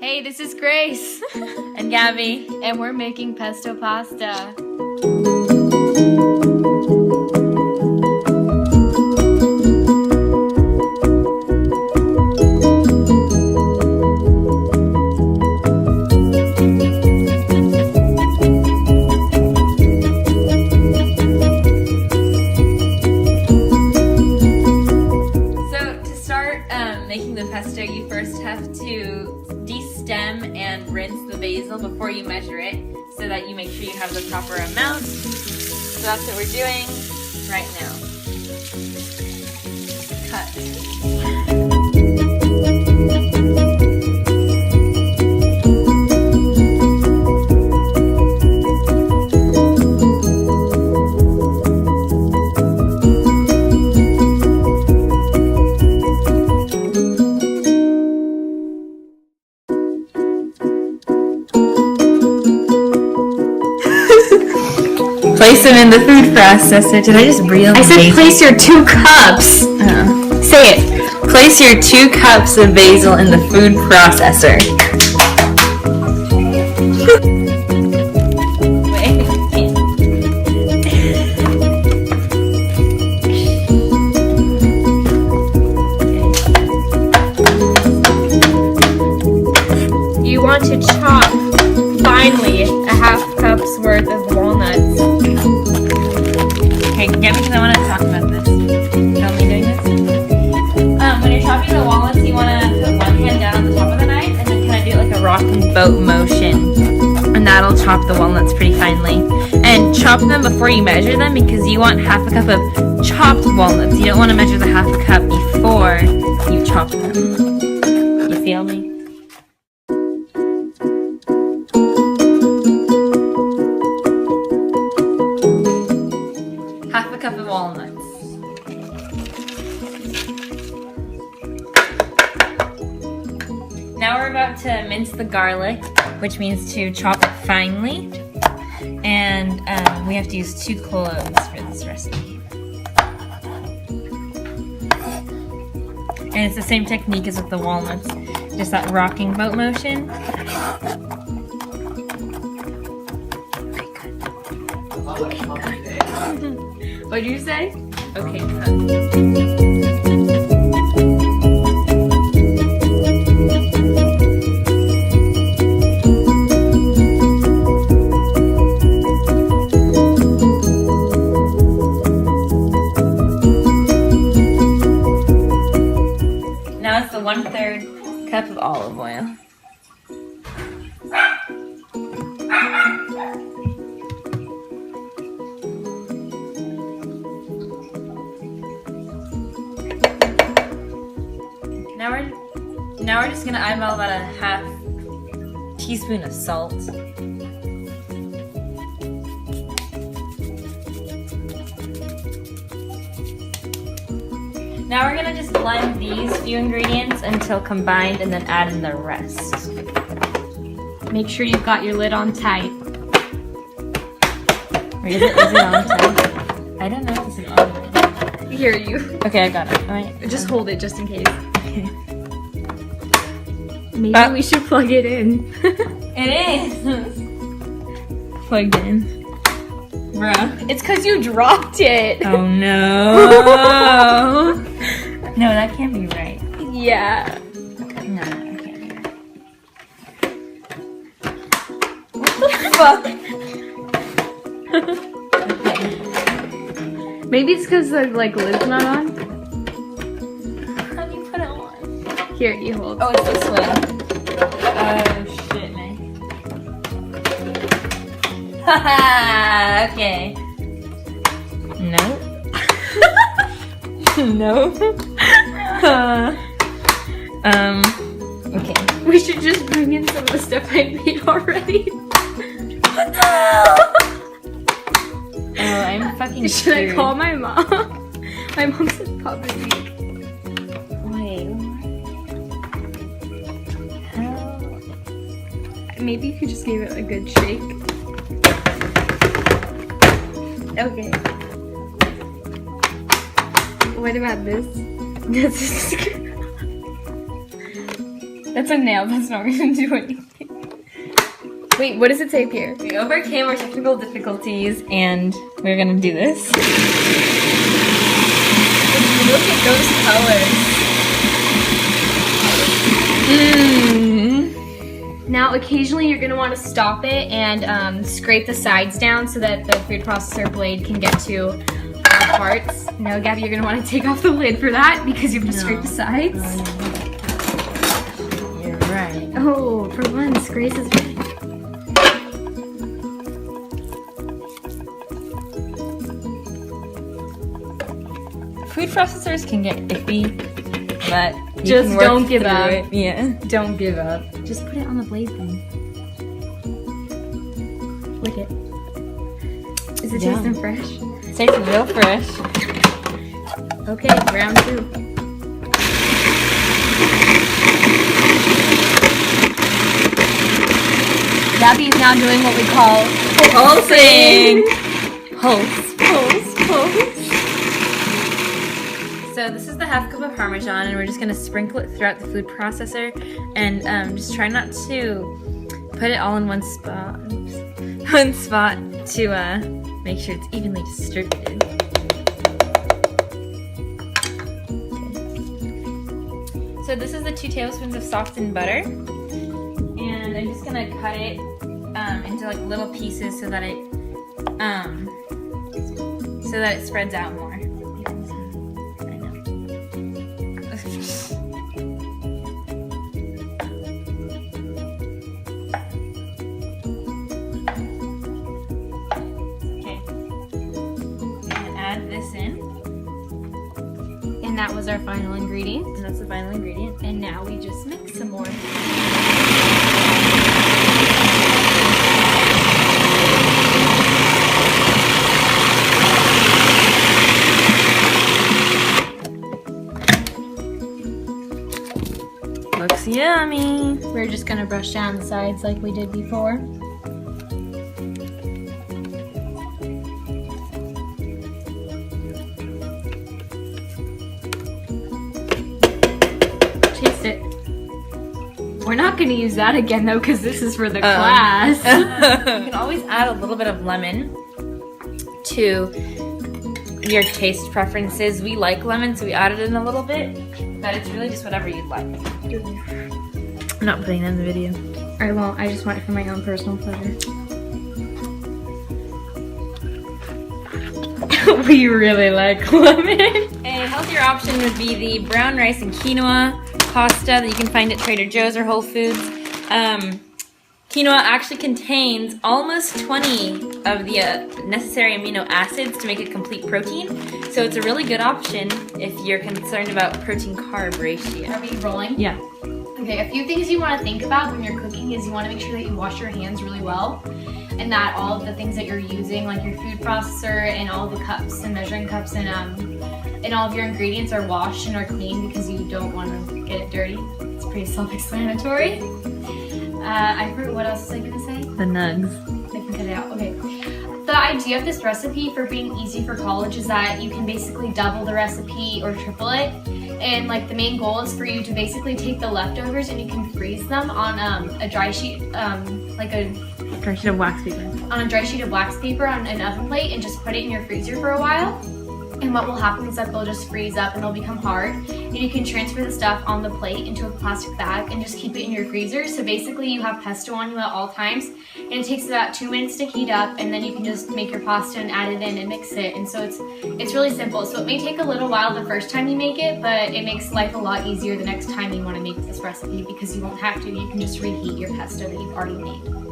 Hey, this is Grace and Gabby, and we're making pesto pasta. Making the pesto, you first have to de-stem and rinse the basil before you measure it so that you make sure you have the proper amount. So that's what we're doing right now. Cut. Place them in the food processor. Did I just breathe? I said place your 2 cups. Say it. Place your 2 cups of basil in the food processor. You want to chop finely a ½ cup's worth of walnuts. Okay, get me because I want to talk about this. Help me doing this. When you're chopping the walnuts, you want to put one hand down on the top of the knife and then kind of do like a rocking boat motion. And that'll chop the walnuts pretty finely. And chop them before you measure them because you want ½ a cup of chopped walnuts. You don't want to measure the ½ cup before you chop them. You feel me? ½ a cup of walnuts. Now we're about to mince the garlic, which means to chop it finely. And we have to use 2 cloves for this recipe. And it's the same technique as with the walnuts, just that rocking boat motion. What'd you say? Okay, cut. Now it's the 1/3 cup of olive oil. Now we're just gonna eyeball about a ½ teaspoon of salt. Now we're gonna just blend these few ingredients until combined and then add in the rest. Make sure you've got your lid on tight. Or is it on tight? I don't know if this is on right. Hear you. Okay, I got it. All right. Just hold it just in case. Okay. Maybe we should plug it in. It is plugged in. Bruh. It's because you dropped it. Oh no. No, that can't be right. Yeah. No, that can't be right. What the fuck? Okay. Maybe it's because the lid's not on. How do you put it on? Here, you hold. Oh, it's this way. Oh shit, man. Haha. Okay. Nope. Nope. Okay. We should just bring in some of the stuff I made already. What the hell? Oh, I'm fucking Should scared. I call my mom? My mom said probably. Wait. How? Maybe if you just gave it a good shake. Okay. What about this? This is That's a nail. That's not going to do anything. Wait, what does it say up here? We overcame our technical difficulties and we're going to do this. Look at those colors. Now, occasionally you're going to want to stop it and scrape the sides down so that the food processor blade can get to all parts. No, Gabby, you're going to want to take off the lid for that because you have to scrape the sides. You're right. Oh, for once, Grace is right. Food processors can get iffy, but you Just can work don't give through up. it. Yeah. Don't give up. Just put it on the blade then. Lick it. Is it tasting fresh? It tastes real fresh. Okay, round 2. Gabby is now doing what we call Pulsing. Pulse. So this is the half cup of Parmesan, and we're just gonna sprinkle it throughout the food processor, and just try not to put it all in one spot. One spot to make sure it's evenly distributed. So this is the 2 tablespoons of softened butter, and I'm just gonna cut it into like little pieces so that it spreads out more. This in, And that was our final ingredient. and that's the final ingredient. And now we just mix some more. Looks yummy. We're just gonna brush down the sides like we did before. Taste it. We're not gonna use that again though, because this is for the class. You can always add a little bit of lemon to your taste preferences. We like lemon, so we added in a little bit, but it's really just whatever you'd like. I'm not putting it in the video. I won't. I just want it for my own personal pleasure. We really like lemon. A healthier option would be the brown rice and quinoa pasta that you can find at Trader Joe's or Whole Foods. Quinoa actually contains almost 20 of the necessary amino acids to make a complete protein, so it's a really good option if you're concerned about protein-carb ratio. Are we rolling? Yeah. Okay, a few things you want to think about when you're cooking is you want to make sure that you wash your hands really well, and that all of the things that you're using, like your food processor and all the cups and measuring cups and all of your ingredients are washed and are clean, because you don't want to get it dirty. It's pretty self-explanatory. What else was I gonna say? The nugs. I can cut it out. Okay. The idea of this recipe for being easy for college is that you can basically double the recipe or triple it. And like the main goal is for you to basically take the leftovers and you can freeze them on a dry sheet, like a Dry sheet of wax paper. on a dry sheet of wax paper on an oven plate, and just put it in your freezer for a while. And what will happen is that they'll just freeze up and they'll become hard. And you can transfer the stuff on the plate into a plastic bag and just keep it in your freezer. So basically you have pesto on you at all times. And it takes about 2 minutes to heat up, and then you can just make your pasta and add it in and mix it. And so it's really simple. So it may take a little while the first time you make it, but it makes life a lot easier the next time you want to make this recipe, because you won't have to. You can just reheat your pesto that you've already made.